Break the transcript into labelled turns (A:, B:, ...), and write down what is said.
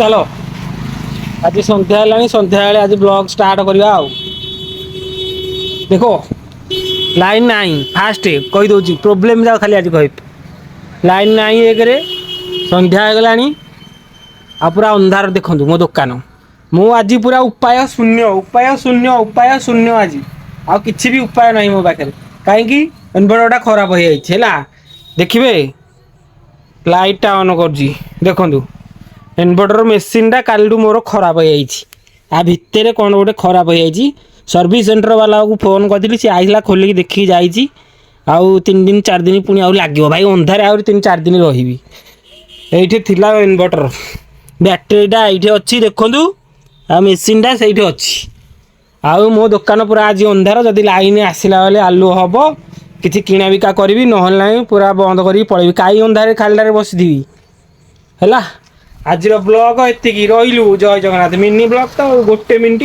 A: चलो आज संध्या संध्या आज ब्लॉग स्टार्ट करवा देखो लाइन नहीं फास्ट कही दूसरी प्रोब्लेम जाओ खाली आज कह लाइन नहीं एक संध्या हो गला आ पूरा अंधार देखूँ मो दुकान मु आज पूरा उपाय शून्य उपाय शून्य उपाय शून्य आज आ कि भी उपाय नहीं मो पाखे कहीं इनवर्टरटा खराब हो जाए देखिए लाइटा ऑन कर देखूँ इनवर्टर मेसीनटा कालू मोर खराब हो जाए भितर कौन गोटे खराब हो जाए सर्विस सेंटर वाला को फोन करी सी आइला खोलिकी देखिकी जाइए आउ 3 दिन 4 दिन पुणी आउ लगे भाई अंधारे आउ 3-4 दिन रही थिला इनवर्टर बैटेरीटा ये अच्छी देखूँ आ मेसीनटा से अच्छी आउ मो दुकान पूरा आज अंधार जदि लाइन आसला बेले आलु हम किसी किଣା बिका करी ना पूरा बंद कर पलैबी कई अंधारे खालटारे बसथी है आज ब्लॉग एति रही जय जगन्नाथ मिनी ब्लॉग तो 1 मिनिट।